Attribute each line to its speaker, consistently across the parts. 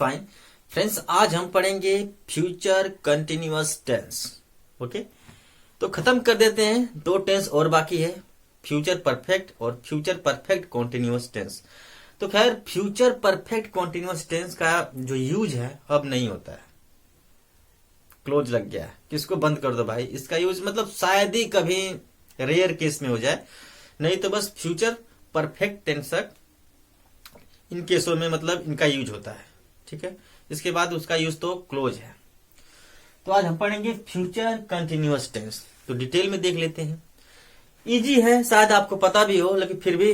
Speaker 1: Fine friends, आज हम पढ़ेंगे फ्यूचर कंटिन्यूअस टेंस। ओके, तो खत्म कर देते हैं, दो टेंस और बाकी है, फ्यूचर परफेक्ट और फ्यूचर परफेक्ट कॉन्टिन्यूअस टेंस। तो खैर, फ्यूचर परफेक्ट कॉन्टिन्यूअस टेंस का जो यूज है अब नहीं होता है, क्लोज लग गया है, किसको बंद कर दो भाई। इसका यूज मतलब शायद ही कभी रेयर केस में हो जाए, नहीं तो बस फ्यूचर परफेक्ट टेंस तक इन केसों में मतलब इनका यूज होता है। ठीक है, इसके बाद उसका यूज तो क्लोज है। तो आज हम पढ़ेंगे फ्यूचर कंटिन्यूअस टेंस। तो डिटेल में देख लेते हैं, इजी है, शायद आपको पता भी हो, लेकिन फिर भी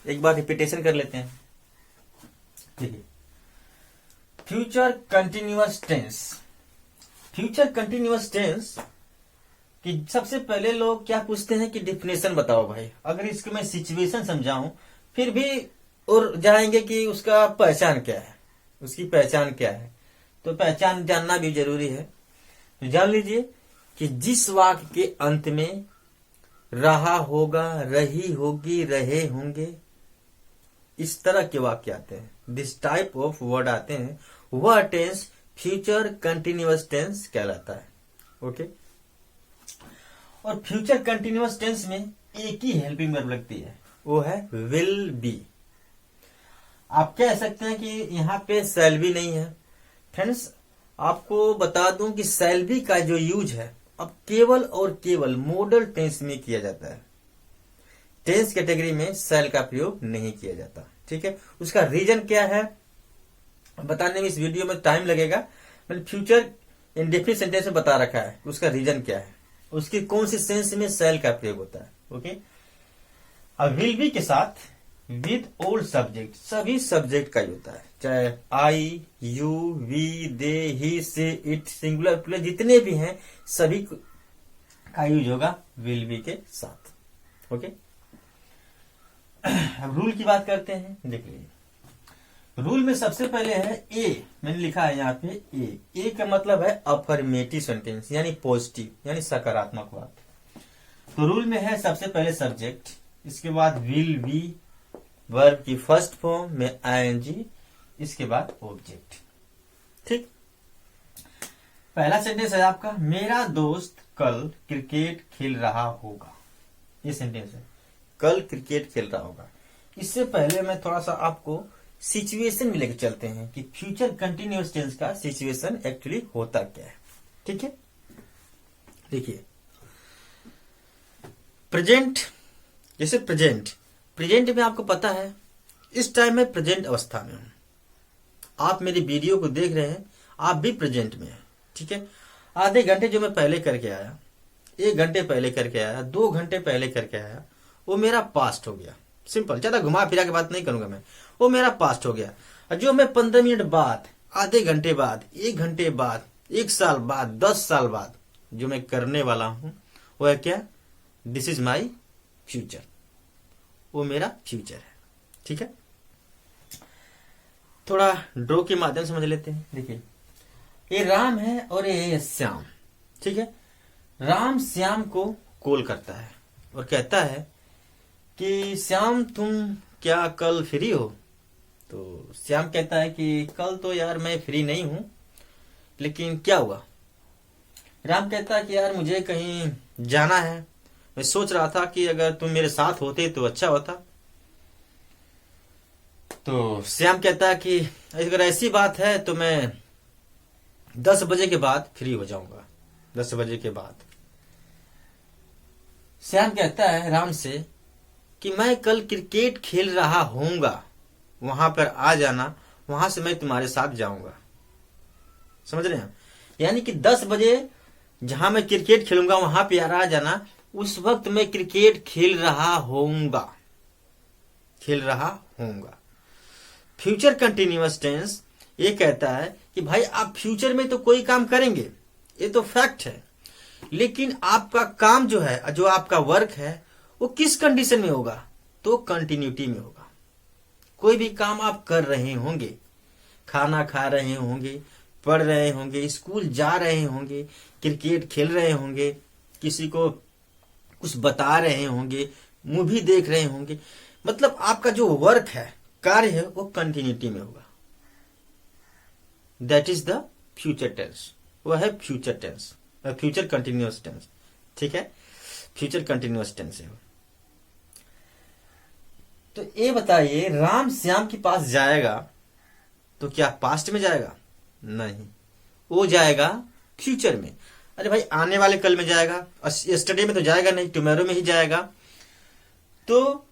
Speaker 1: एक बार रिपीटेशन कर लेते हैं। ठीक है, future continuous tense. Future continuous tense कि सबसे पहले लोग क्या पूछते हैं कि डिफिनेशन बताओ भाई। अगर इसको मैं सिचुएशन समझाऊं फिर भी और जाएंगे कि उसका पहचान क्या है, उसकी पहचान क्या है, तो पहचान जानना भी जरूरी है। तो जान लीजिए कि जिस वाक्य के अंत में रहा होगा, रही होगी, रहे होंगे, इस तरह के वाक्य आते हैं, दिस टाइप ऑफ वर्ड आते हैं, वह टेंस फ्यूचर कंटिन्यूअस टेंस कहलाता है। ओके, और फ्यूचर कंटिन्यूअस टेंस में एक ही हेल्पिंग वर्ब लगती है, वो है विल बी। आप कह सकते हैं कि यहाँ पे शैल बी नहीं है। फ्रेंड्स, आपको बता दूं कि शैल बी का जो यूज है अब केवल और केवल मॉडल टेंस में किया जाता है, टेंस कैटेगरी में शैल का प्रयोग नहीं किया जाता। ठीक है, उसका रीजन क्या है बताने में इस वीडियो में टाइम लगेगा। मैंने फ्यूचर इंडेफिनिट सेंटेंस में बता रखा है उसका रीजन क्या है, उसकी कौन सी सेंस में शैल का प्रयोग होता है। ओके, अब विल बी के साथ विद ऑल सब्जेक्ट, सभी सब्जेक्ट का ही होता है, चाहे आई, यू, वी, दे, ही, से, इट, सिंगुलर, प्लूरल जितने भी हैं सभी का यूज होगा विल बी के साथ। ओके, अब रूल की बात करते हैं। देखिए, रूल में सबसे पहले है ए, मैंने लिखा है यहाँ पे ए का मतलब है अफर्मेटिव सेंटेंस, यानी पॉजिटिव, यानी सकारात्मक बात। तो रूल में है सबसे पहले सब्जेक्ट, इसके बाद विल बी, वर्ब की फर्स्ट फॉर्म में आईएनजी, इसके बाद ऑब्जेक्ट। ठीक, पहला सेंटेंस है आपका, मेरा दोस्त कल क्रिकेट खेल रहा होगा। ये सेंटेंस है, कल क्रिकेट खेल रहा होगा। इससे पहले मैं थोड़ा सा आपको सिचुएशन में लेकर चलते हैं कि फ्यूचर कंटिन्यूअस टेंस का सिचुएशन एक्चुअली होता क्या है। ठीक है, देखिए प्रेजेंट, जैसे प्रेजेंट में आपको पता है इस टाइम में प्रेजेंट अवस्था में हूं, आप मेरी वीडियो को देख रहे हैं, आप भी प्रेजेंट में हैं। ठीक है, आधे घंटे जो मैं पहले करके आया, 1 घंटे पहले करके आया, 2 घंटे पहले करके आया, वो मेरा पास्ट हो गया। सिंपल, ज्यादा घुमा फिरा के बात नहीं करूंगा मैं, वो मेरा पास्ट हो गया। और जो मैं 15 मिनट बाद, आधे घंटे बाद, 1 घंटे बाद, 1 साल बाद, 10 साल बाद जो मैं करने वाला हूं वो है क्या, दिस इज माई फ्यूचर, वो मेरा फ्यूचर है। ठीक है, थोड़ा ड्रॉ के माध्यम समझ लेते हैं। देखिए, ये राम है और ये है श्याम। ठीक है, राम श्याम को कॉल करता है और कहता है कि श्याम तुम क्या कल फ्री हो। तो श्याम कहता है कि कल तो यार मैं फ्री नहीं हूं, लेकिन क्या हुआ। राम कहता है कि यार मुझे कहीं जाना है, मैं सोच रहा था कि अगर तुम मेरे साथ होते तो अच्छा होता। तो श्याम कहता है कि अगर ऐसी बात है तो मैं 10 बजे के बाद फ्री हो जाऊंगा। 10 बजे के बाद श्याम कहता है राम से कि मैं कल क्रिकेट खेल रहा होऊंगा, वहां पर आ जाना, वहां से मैं तुम्हारे साथ जाऊंगा। समझ रहे हैं, यानी कि 10 बजे जहां मैं क्रिकेट खेलूंगा वहां पे आ जाना, उस वक्त मैं क्रिकेट खेल रहा होऊंगा, फ्यूचर कंटिन्यूअस टेंस ये कहता है कि भाई आप फ्यूचर में तो कोई काम करेंगे, ये तो फैक्ट है, लेकिन आपका काम जो है, जो आपका वर्क है, वो किस कंडीशन में होगा, तो कंटिन्यूटी में होगा। कोई भी काम आप कर रहे होंगे, खाना खा रहे होंगे, पढ़ रहे होंगे, स्कूल जा रहे होंगे, क्रिकेट खेल रहे होंगे, किसी को कुछ बता रहे होंगे, मूवी देख रहे होंगे, मतलब आपका जो वर्क है, कार्य है, वो कंटिन्यूटी में होगा। That is the future tense, वह है future tense, future continuous tense. ठीक है, फ्यूचर कंटिन्यूअस टेंस है। तो ये बताइए, राम श्याम के पास जाएगा तो क्या पास्ट में जाएगा? नहीं, वो जाएगा फ्यूचर में। अरे भाई, आने वाले कल में जाएगा, यस्टरडे में तो जाएगा नहीं, टुमारो में ही जाएगा। तो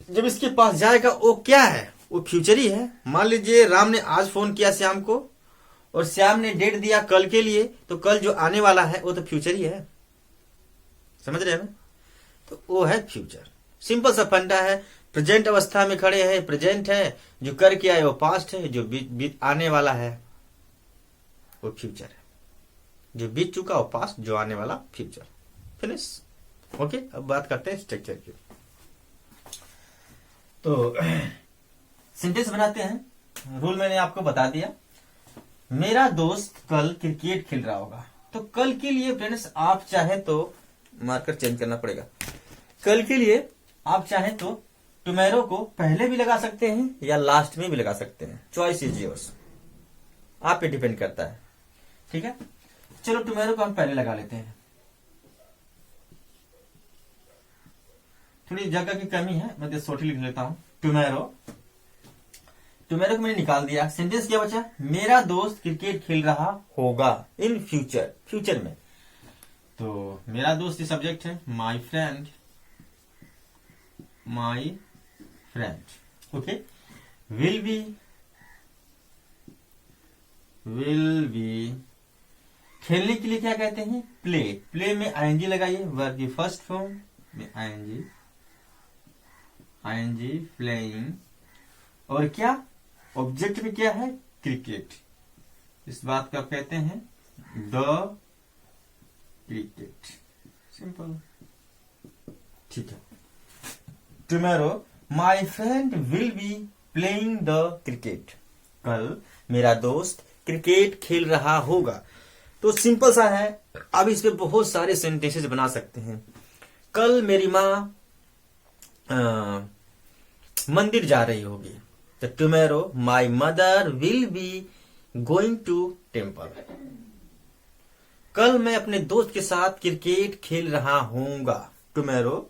Speaker 1: जब इसके पास जाएगा वो क्या है? वो फ्यूचर ही है। मान लीजिए राम ने आज फोन किया श्याम को और श्याम ने डेट दिया कल के लिए, तो कल जो आने वाला है वो तो फ्यूचर ही है। समझ रहे हैं ना? तो वो है फ्यूचर। सिंपल सा फंडा है। प्रेजेंट अवस्था में खड़े हैं, प्रेजेंट है, जो कर के आए वो पास्ट है, जो बीत आने वाला है वो फ्यूचर है, जो बीत चुका वो पास्ट, जो आने वाला फ्यूचर। फिनिश। ओके, अब बात करते हैं स्ट्रक्चर की। तो सेंटेंस बनाते हैं। रूल मैंने आपको बता दिया। मेरा दोस्त कल क्रिकेट खेल रहा होगा, तो कल के लिए फ्रेंड्स आप चाहे तो मार्कर चेंज करना पड़ेगा। कल के लिए आप चाहे तो टुमारो को पहले भी लगा सकते हैं या लास्ट में भी लगा सकते हैं। चॉइस इज योर्स, आप पे डिपेंड करता है। ठीक है, चलो टुमारो को हम पहले लगा लेते हैं। थोड़ी जगह की कमी है, मैं छोटी लिख लेता हूं। टुमारो को मैंने निकाल दिया। सेंटेंस क्या बचा? मेरा दोस्त क्रिकेट खेल रहा होगा इन फ्यूचर, फ्यूचर में। तो मेरा दोस्त सब्जेक्ट है, my friend, my friend. Okay, will be खेलने के लिए क्या कहते हैं? प्ले। प्ले में आईएनजी लगाइए, वर्ब की फर्स्ट फॉर्म में आईएनजी प्लेइंग। और क्या ऑब्जेक्ट में क्या है? क्रिकेट। इस बात को आप कहते हैं द क्रिकेट। सिंपल। ठीक है, tomorrow my friend will be playing the cricket. कल मेरा दोस्त क्रिकेट खेल रहा होगा। तो सिंपल सा है। अब इस पे बहुत सारे सेंटेंसेस बना सकते हैं। कल मेरी माँ मंदिर जा रही होगी, तो tomorrow my mother will be going to temple. कल मैं अपने दोस्त के साथ क्रिकेट खेल रहा हूंगा। Tomorrow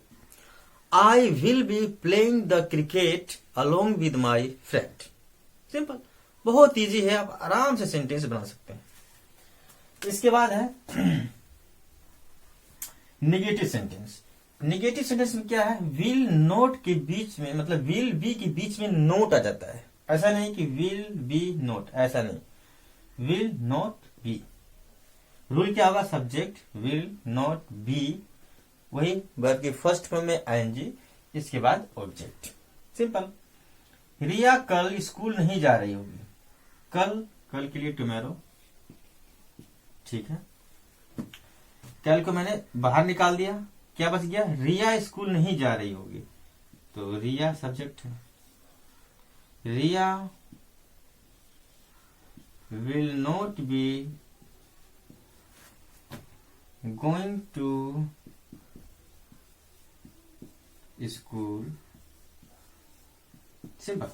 Speaker 1: I will be playing the cricket along with my friend. Simple, बहुत इजी है, आप आराम से सेंटेंस बना सकते हैं। इसके बाद है निगेटिव सेंटेंस। निगेटिव सेंटेंस में क्या है? विल नोट के बीच में, मतलब विल बी के बीच में नोट आ जाता है। ऐसा नहीं कि विल बी नोट, ऐसा नहीं, विल नॉट बी। रूल क्या होगा? सब्जेक्ट विल नॉट बी, वही वर्ब की फर्स्ट फॉर्म में आईएनजी, इसके बाद ऑब्जेक्ट। सिंपल। रिया कल स्कूल नहीं जा रही होगी। कल के लिए टुमारो। ठीक है, कल को मैंने बाहर निकाल दिया, क्या बच गया? रिया स्कूल नहीं जा रही होगी। तो रिया सब्जेक्ट है, Riya will not be going to school. Simple.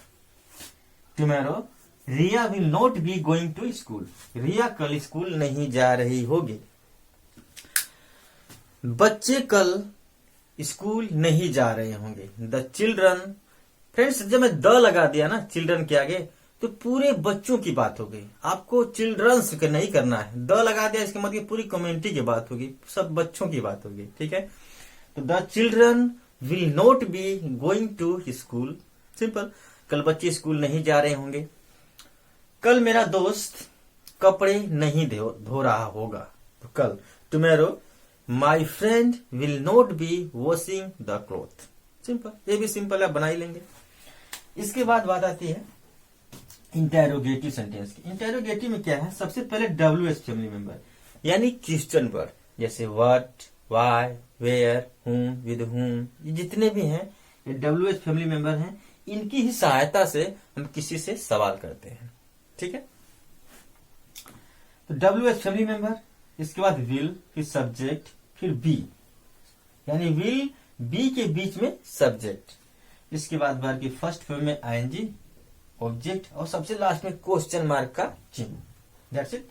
Speaker 1: Tomorrow Riya will not be going to school. Riya कल स्कूल नहीं जा रही होगी। बच्चे कल स्कूल नहीं जा रहे होंगे। The children. फ्रेंड्स, जब मैं द लगा दिया ना चिल्ड्रन के आगे, तो पूरे बच्चों की बात हो गई। आपको चिल्ड्रंस नहीं करना है। द लगा दिया, इसके मतलब पूरी कम्युनिटी की बात होगी, सब बच्चों की बात होगी। ठीक है, तो the children will not be going to school. Simple, कल बच्चे स्कूल नहीं जा रहे होंगे। कल मेरा दोस्त कपड़े नहीं धो रहा होगा। तो कल tomorrow my friend will not B washing the cloth. Simple, ये भी सिंपल है, बना ही लेंगे। इसके बाद बात आती है इंटेरोगेटिव सेंटेंस की। इंटेरोगेटिव में क्या है? सबसे पहले WH फैमिली मेंबर, यानी क्वेश्चन वर्ड, जैसे व्हाट, व्हाई, वेयर, हुम, विद हुम, ये जितने भी हैं ये WH फैमिली मेंबर हैं। इनकी ही सहायता से हम किसी से सवाल करते हैं। ठीक है, तो WH फैमिली मेंबर, इसके बाद विल, फिर सब्जेक्ट, फिर बी, यानी विल बी के बीच में सब्जेक्ट, इसके बाद वर्ब की फर्स्ट फॉर्म में आईएनजी, ऑब्जेक्ट, और सबसे लास्ट में क्वेश्चन मार्क का चिन्ह। That's it.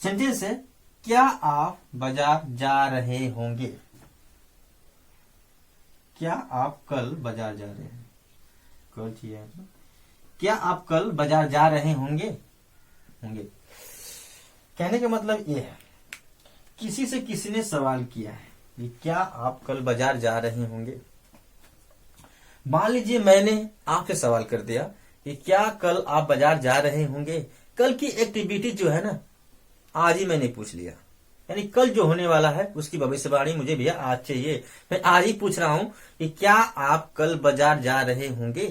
Speaker 1: सेंटेंस है क्या आप बाजार जा रहे होंगे। क्या आप कल बाजार जा रहे हैं, कल चाहिए। क्या आप कल बाजार जा रहे होंगे। होंगे कहने का मतलब ये है, किसी से किसी ने सवाल किया है कि क्या आप कल बाजार जा रहे होंगे। मान लीजिए मैंने आपसे सवाल कर दिया कि क्या कल आप बाजार जा रहे होंगे। कल की एक्टिविटी जो है ना, आज ही मैंने पूछ लिया, यानी कल जो होने वाला है उसकी भविष्यवाणी मुझे भैया आज चाहिए। मैं आज ही पूछ रहा हूं कि क्या आप कल बाजार जा रहे होंगे।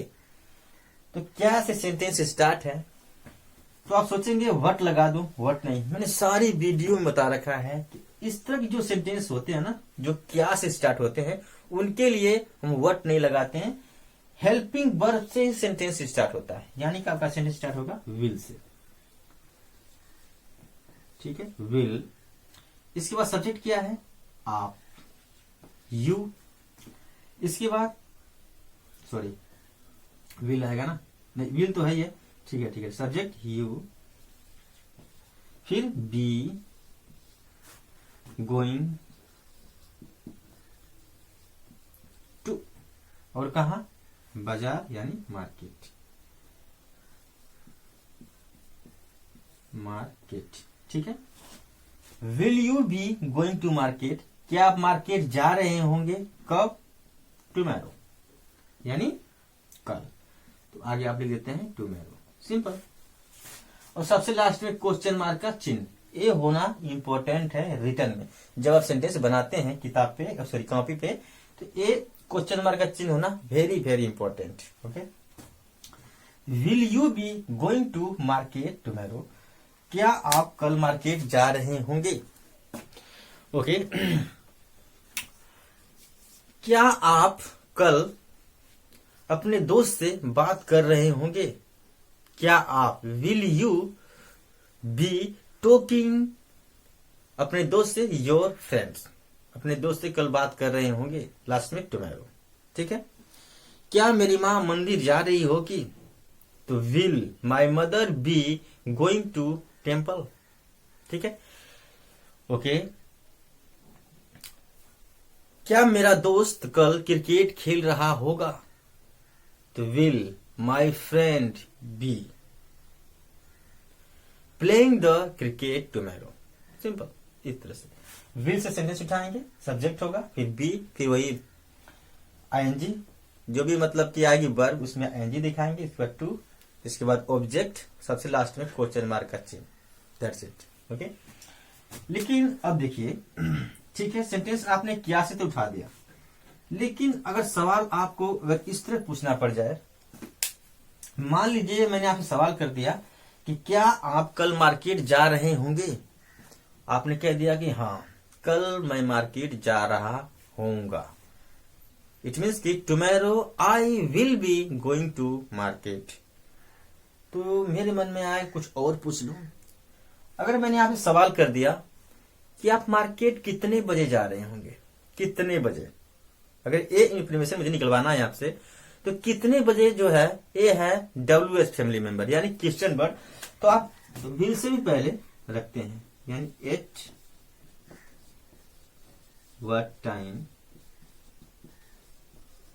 Speaker 1: तो क्या से सेंटेंस स्टार्ट है। तो आप सोचेंगे व्हाट लगा दूं, व्हाट नहीं। मैंने सारी वीडियो में बता रखा है कि इस तरह की जो सेंटेंस होते हैं ना, जो क्या से स्टार्ट होते हैं, उनके लिए हम व्हाट नहीं लगाते हैं। हेल्पिंग वर्ब से सेंटेंस स्टार्ट होता है, यानी कि आपका सेंटेंस स्टार्ट होगा विल से। ठीक है, विल। इसके बाद सब्जेक्ट क्या है, आप, यू। इसके बाद सॉरी विल आएगा ना, नहीं विल तो है ये। ठीक है ठीक है, सब्जेक्ट यू, फिर बी गोइंग टू, और कहा बाजार यानी मार्केट। मार्केट ठीक है। Will you be going to market, क्या आप मार्केट जा रहे होंगे, कब, टुमारो यानी कल। तो आगे आप लिख देते हैं टुमारो, सिंपल। और सबसे लास्ट में क्वेश्चन मार्क का चिन्ह, ये होना इंपॉर्टेंट है रिटर्न में। जब आप सेंटेंस बनाते हैं किताब पे, सॉरी कॉपी पे, तो ये क्वेश्चन मार्क का चिन्ह होना very very important. Okay, will you be going to market tomorrow, क्या आप कल मार्केट जा रहे होंगे। ओके, क्या आप कल अपने दोस्त से बात कर रहे होंगे। क्या आप, विल यू बी टॉकिंग, अपने दोस्त से, योर फ्रेंड्स, अपने दोस्त से कल बात कर रहे होंगे, लास्ट में टुमारो। ठीक है। क्या मेरी मां मंदिर जा रही होगी, तो will my mother be going to temple. ठीक है, ओके। क्या मेरा दोस्त कल क्रिकेट खेल रहा होगा, तो will my friend B playing the cricket tomorrow. Simple, इस तरह से विल से सेंटेंस उठाएंगे, सब्जेक्ट होगा, फिर बी, फिर वही आईएनजी, जो भी मतलब की आएगी वर्ब, उसमें आईएनजी दिखाएंगे, इसके बाद टू, इसके बाद ऑब्जेक्ट, सबसे लास्ट में क्वेश्चन मार्क का चिन्ह। That's it. ओके, लेकिन अब देखिए, ठीक है, सेंटेंस आपने क्या से तो उठा दिया, लेकिन अगर सवाल आपको अगर इस तरह पूछना पड़ जाए, मान लीजिए मैंने आपसे सवाल कर दिया कि क्या आप कल मार्केट जा रहे होंगे। आपने कह दिया कि हाँ, कल मैं मार्केट जा रहा होऊंगा। इट मीन्स कि tomorrow I will be going to market. तो मेरे मन में आए कुछ और पूछ लूं। अगर मैंने आपसे सवाल कर दिया कि आप मार्केट कितने बजे जा रहे होंगे, कितने बजे, अगर ये इंफॉर्मेशन मुझे निकलवाना है आपसे, तो कितने बजे जो है ये है WH फैमिली मेंबर यानी क्वेश्चन वर्ड। तो आप विल से भी पहले रखते हैं, यानी एट व्हाट टाइम।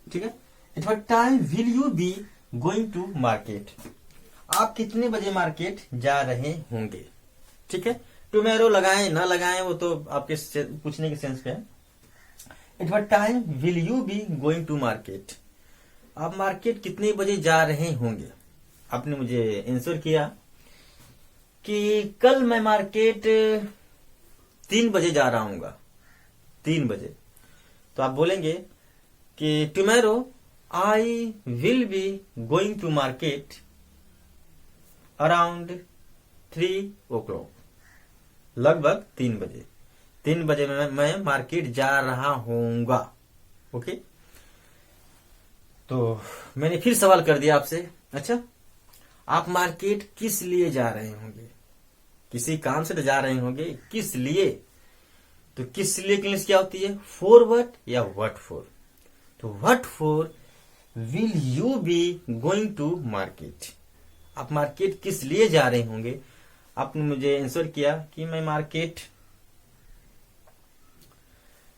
Speaker 1: ठीक है, at what time will you be going to market, आप कितने बजे मार्केट जा रहे होंगे। ठीक है, टुमारो लगाएं ना लगाएं वो तो आपके पूछने के सेंस पे है। At what time will you be going to market, आप मार्केट कितने बजे जा रहे होंगे। आपने मुझे आंसर किया कि कल मैं मार्केट 3 बजे जा रहा हूंगा, 3 बजे। तो आप बोलेंगे कि tomorrow I will be going to market around 3 o'clock, लगभग 3 बजे। 3 बजे मैं मार्केट जा रहा होऊंगा। ओके, तो मैंने फिर सवाल कर दिया आपसे, अच्छा आप मार्केट किस लिए जा रहे होंगे, किसी काम से तो जा रहे होंगे, किस लिए। तो किस लिए की इंग्लिश क्या होती है, फॉर व्हाट या व्हाट फॉर। तो what for will you be going to market, आप मार्केट किस लिए जा रहे होंगे। आपने मुझे आंसर किया कि मैं मार्केट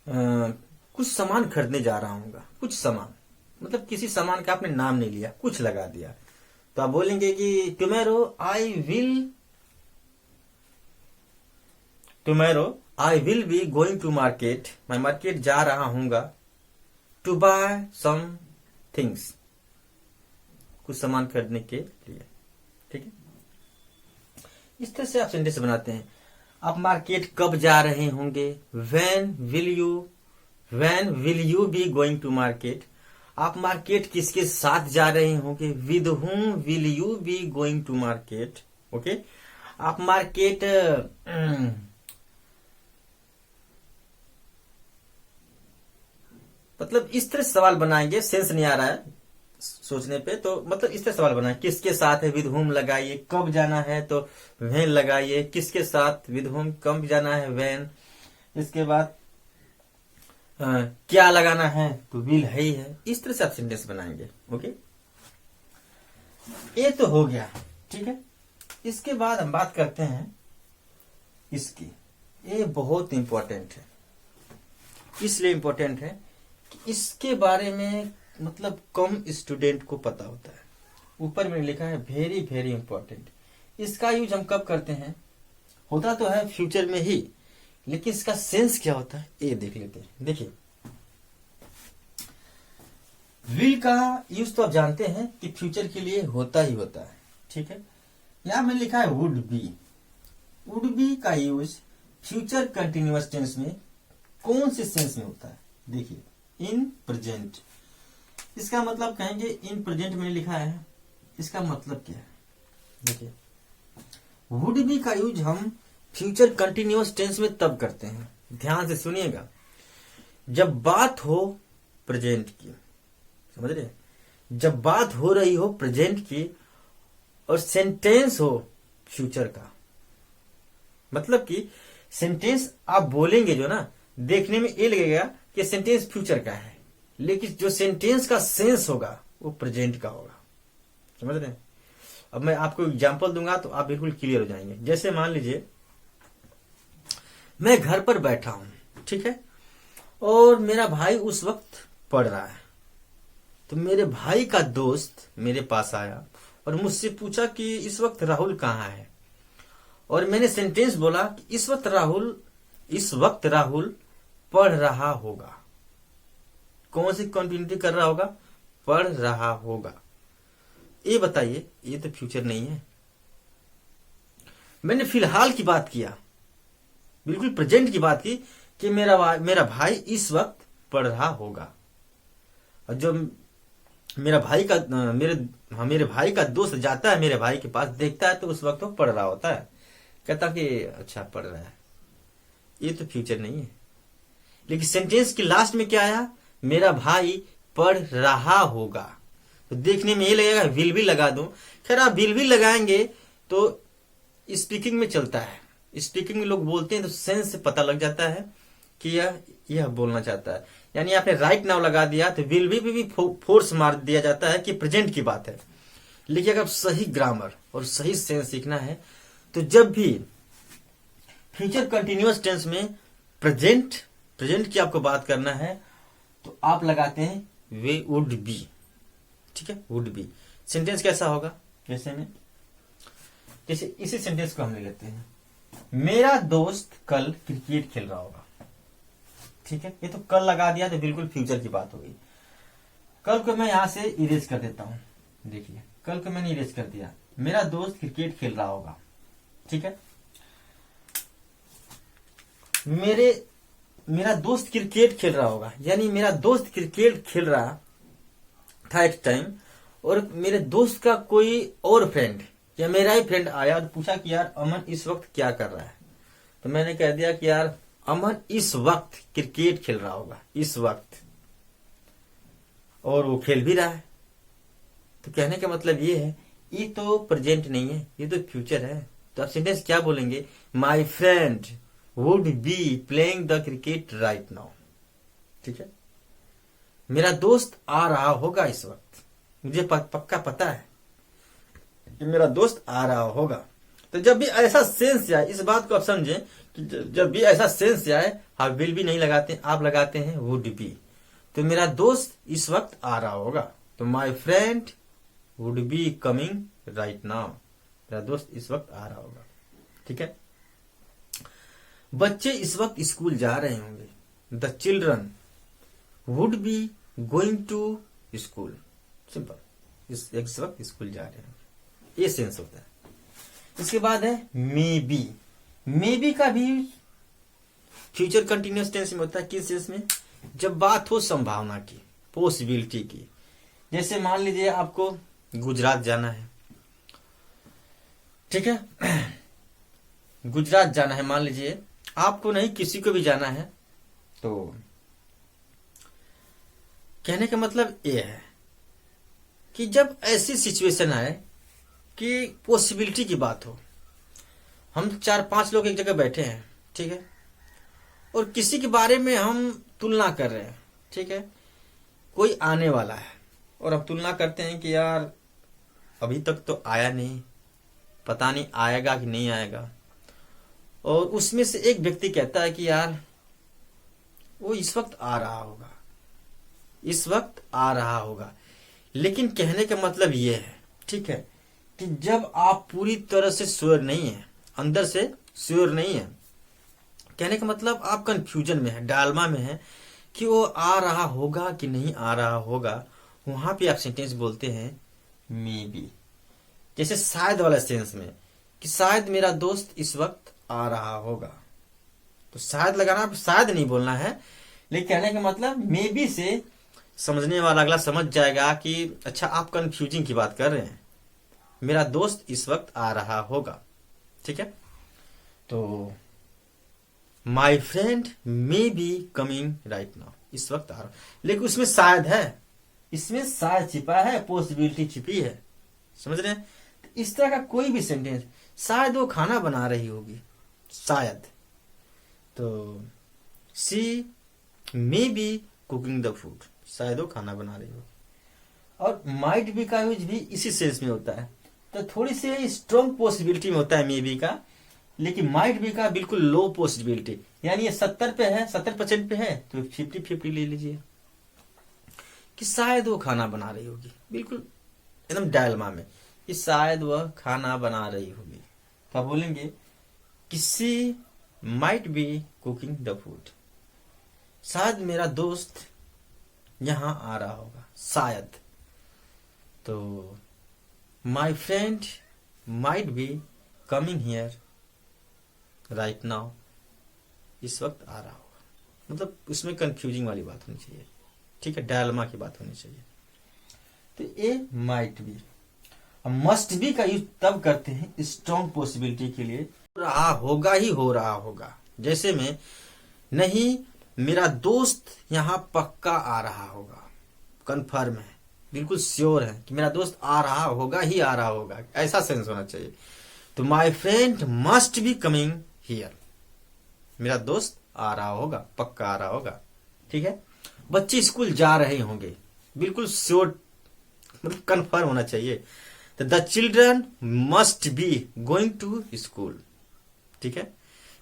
Speaker 1: कुछ सामान खरीदने जा रहा हूँ, कुछ सामान, मतलब किसी सामान का आपने नाम नहीं लिया, कुछ लगा दिया, तो आप बोलेंगे कि tomorrow I will be going to market, मैं मार्केट जा रहा हूँगा, टू बाय सम थिंग्स, कुछ सामान खरीदने के लिए। ठीक है, इस तरह से आप सेंटेंस बनाते हैं। आप मार्केट कब जा रहे होंगे, when will you be going to market. आप मार्केट किसके साथ जा रहे होंगे, with whom will you be going to market. Okay, आप मार्केट मतलब इस तरह सवाल बनाएंगे, सेंस नहीं आ रहा है सोचने पे, तो मतलब इस तरह सवाल बनाए, किसके साथ है, विद whom लगाइए, कब जाना है तो व्हेन लगाइए, किसके साथ, विद whom, कब जाना है, व्हेन, इसके बाद क्या लगाना है तो विल है ही है। इस तरह से आप सेंटेंस बनाएंगे। ओके, ये तो हो गया। ठीक है, इसके बाद हम बात करते हैं इसकी, ये बहुत इंपॉर्टेंट है, इसलिए इंपॉर्टेंट है कि इसके बारे में मतलब कम स्टूडेंट को पता होता है। ऊपर में लिखा है वेरी वेरी इंपॉर्टेंट। इसका यूज हम कब करते हैं, होता तो है फ्यूचर में ही, लेकिन इसका सेंस क्या होता है ये देख लेते हैं। देखिए, विल का यूज तो आप जानते हैं कि फ्यूचर के लिए होता ही होता है। ठीक है, यहां में लिखा है वुड बी। वुड बी का यूज फ्यूचर कंटिन्यूअस टेंस में कौन से सेंस में होता है, देखिए, इन प्रेजेंट। इसका मतलब कहेंगे इन प्रेजेंट में लिखा है, इसका मतलब क्या है, देखिए, वुड बी का यूज हम फ्यूचर कंटिन्यूअस टेंस में तब करते हैं, ध्यान से सुनिएगा, जब बात हो प्रेजेंट की, समझ रहे, जब बात हो रही हो प्रेजेंट की और सेंटेंस हो फ्यूचर का। मतलब कि सेंटेंस आप बोलेंगे जो ना, देखने में ये लगेगा कि सेंटेंस फ्यूचर का है, लेकिन जो सेंटेंस का सेंस होगा वो प्रेजेंट का होगा। समझ रहे हैं? अब मैं आपको एग्जांपल दूंगा तो आप बिल्कुल क्लियर हो जाएंगे। जैसे मान लीजिए मैं घर पर बैठा हूं, ठीक है, और मेरा भाई उस वक्त पढ़ रहा है, तो मेरे भाई का दोस्त मेरे पास आया और मुझसे पूछा कि इस वक्त राहुल कहाँ है, और मैंने सेंटेंस बोला कि इस वक्त राहुल पढ़ रहा होगा। कौन सी कंटिन्यूटी कर रहा होगा, पढ़ रहा होगा। ये बताइए, ये तो फ्यूचर नहीं है। मैंने फिलहाल की बात किया, बिल्कुल प्रेजेंट की बात की कि मेरा भाई इस वक्त पढ़ रहा होगा, और जब मेरे भाई का दोस्त जाता है मेरे भाई के पास, देखता है तो उस वक्त वो पढ़ रहा होता है, कहता कि अच्छा पढ़ रहा है। ये तो फ्यूचर नहीं है। लेकिन सेंटेंस के लास्ट में क्या आया, मेरा भाई पढ़ रहा होगा, तो देखने में ये लगेगा विल भी लगा दूं। खैर, आप विल भी लगाएंगे तो स्पीकिंग में चलता है, स्पीकिंग में लोग बोलते हैं तो सेंस से पता लग जाता है कि यह बोलना चाहता है। यानी आपने राइट नाउ लगा दिया तो विल भी फोर्स मार दिया जाता है कि प्रेजेंट की बात है। लेकिन अगर सही ग्रामर और सही सेंस सीखना है तो जब भी फ्यूचर कंटिन्यूअस टेंस में प्रेजेंट की आपको बात करना है तो आप लगाते हैं वे वुड बी। ठीक है, वुड बी। सेंटेंस कैसा होगा, जैसे इसी सेंटेंस को हम ले लेते हैं, मेरा दोस्त कल क्रिकेट खेल रहा होगा। ठीक है, ये तो कल लगा दिया तो बिल्कुल फ्यूचर की बात हो गई। कल को मैं यहां से इरेज कर देता हूं। देखिए, कल को मैंने इरेज कर दिया, मेरा दोस्त क्रिकेट खेल रहा होगा। ठीक है, मेरा दोस्त क्रिकेट खेल रहा होगा, यानी मेरा दोस्त क्रिकेट खेल रहा था एक टाइम, और मेरे दोस्त का कोई और फ्रेंड या मेरा ही फ्रेंड आया और पूछा कि यार अमन इस वक्त क्या कर रहा है, तो मैंने कह दिया कि यार अमन इस वक्त क्रिकेट खेल रहा होगा, इस वक्त, और वो खेल भी रहा है। तो कहने का मतलब ये है, ये तो प्रेजेंट नहीं है, ये तो फ्यूचर है। तो आप सेंटेंस क्या बोलेंगे, my friend would be playing the cricket right now. ठीक है, मेरा दोस्त आ रहा होगा इस वक्त, मुझे पक्का पता है कि मेरा दोस्त आ रहा होगा। तो जब भी ऐसा सेंस आए, इस बात को आप समझें कि जब भी ऐसा सेंस आए, आप विल भी नहीं लगाते, आप लगाते हैं वुड बी। तो मेरा दोस्त इस वक्त आ रहा होगा, तो my friend would be coming right now, मेरा दोस्त इस वक्त आ रहा होगा। ठीक है। बच्चे इस वक्त स्कूल जा रहे होंगे, the children would be going to school. Simple, इस वक्त स्कूल जा रहे होंगे, ये सेंस होता है। इसके बाद है मे बी। मे बी का भी फ्यूचर कंटिन्यूअस टेंस में होता है। किस सेंस में? जब बात हो संभावना की, पॉसिबिलिटी की। जैसे मान लीजिए आपको गुजरात जाना है, ठीक है, गुजरात जाना है मान लीजिए, आपको नहीं किसी को भी जाना है। तो कहने का मतलब ये है कि जब ऐसी सिचुएशन आए कि पॉसिबिलिटी की बात हो, हम 4-5 लोग एक जगह बैठे हैं, ठीक है, और किसी के बारे में हम तुलना कर रहे हैं, ठीक है, कोई आने वाला है और अब तुलना करते हैं कि यार अभी तक तो आया नहीं, पता नहीं आएगा कि नहीं आएगा। और उसमें से एक व्यक्ति कहता है कि यार वो इस वक्त आ रहा होगा, इस वक्त आ रहा होगा। लेकिन कहने का मतलब ये है, ठीक है, कि जब आप पूरी तरह से श्योर नहीं है, अंदर से श्योर नहीं है, कहने का मतलब आप कंफ्यूजन में है, डालमा में है कि वो आ रहा होगा कि नहीं आ रहा होगा, वहां पे आप सेंटेंस बोलते हैं मे बी। जैसे शायद वाला सेंस में कि शायद मेरा दोस्त इस वक्त आ रहा होगा, तो शायद लगाना, शायद नहीं बोलना है, लेकिन कहने का मतलब मे बी से समझने वाला अगला समझ जाएगा कि अच्छा आप कंफ्यूजिंग की बात कर रहे हैं, मेरा दोस्त इस वक्त आ रहा होगा। ठीक है। तो my friend may be coming right now, इस वक्त आ रहा, लेकिन उसमें शायद है, इसमें शायद छिपा है, पॉसिबिलिटी छिपी है, समझ रहे हैं। इस तरह का कोई भी सेंटेंस, शायद वो खाना बना रही होगी, शायद, तो she may be cooking the food, शायद वो खाना बना रही होगी। और माइट बी का यूज भी इसी सेंस में होता है, तो थोड़ी सी स्ट्रॉन्ग पॉसिबिलिटी में होता है मे बी का, लेकिन माइट बी का बिल्कुल लो पॉसिबिलिटी, यानी ये 70 पे है, 70% पे है, तो 50-50 ले लीजिए कि शायद वो खाना बना रही होगी, बिल्कुल एकदम डायलमा में कि शायद वह खाना बना रही होगी। तो आप बोलेंगे किसी might be cooking the food, शायद मेरा दोस्त यहां आ रहा होगा, शायद। तो my friend might be coming here right now, इस वक्त आ रहा होगा, मतलब उसमें कंफ्यूजिंग वाली बात होनी चाहिए, ठीक है, डायलमा की बात होनी चाहिए। तो ये माइट बी। मस्ट बी का यूज तब करते हैं स्ट्रॉन्ग पॉसिबिलिटी के लिए, रहा होगा ही हो रहा होगा। जैसे में नहीं, मेरा दोस्त यहां पक्का आ रहा होगा, कंफर्म है, बिल्कुल श्योर है कि मेरा दोस्त आ रहा होगा ही आ रहा होगा, ऐसा सेंस होना चाहिए। तो my friend must be coming here, मेरा दोस्त आ रहा होगा, पक्का आ रहा होगा। ठीक है। बच्चे स्कूल जा रहे होंगे, बिल्कुल श्योर, मतलब कंफर्म होना चाहिए। तो the children must be going to school. ठीक है।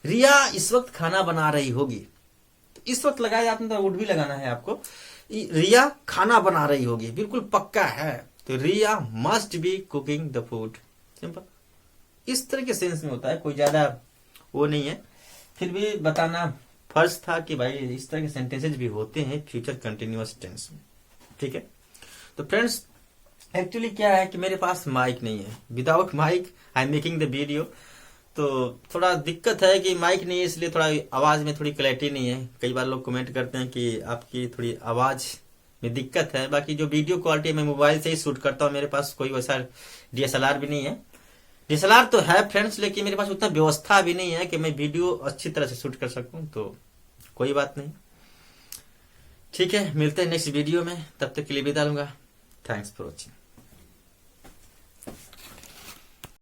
Speaker 1: रिया इस वक्त खाना बना रही होगी, तो इस वक्त लगाया आपने, तो वुड भी लगाना है आपको। रिया खाना बना रही होगी, बिल्कुल पक्का है, तो Riya must be cooking the food. Simple, इस तरह के सेंस में होता है, कोई ज्यादा वो नहीं है। फिर भी बताना फर्ज था कि भाई इस तरह के सेंटेंसेज भी होते हैं फ्यूचर कंटिन्यूअस टेंस में। ठीक है। तो फ्रेंड्स, एक्चुअली क्या है कि मेरे पास माइक नहीं है, without mic I am making the video, तो थोड़ा दिक्कत है कि माइक नहीं है, इसलिए थोड़ा आवाज में थोड़ी क्लैरिटी नहीं है। कई बार लोग कमेंट करते हैं कि आपकी थोड़ी आवाज में दिक्कत है। बाकी जो वीडियो क्वालिटी मैं मोबाइल से ही शूट करता हूँ, मेरे पास कोई वैसा DSLR भी नहीं है। DSLR तो है फ्रेंड्स, लेकिन मेरे पास उतना व्यवस्था भी नहीं है कि मैं वीडियो अच्छी तरह से शूट कर सकूं, तो कोई बात नहीं। ठीक है, मिलते हैं नेक्स्ट वीडियो में, तब तक के लिए विदा लूंगा। Thanks for watching.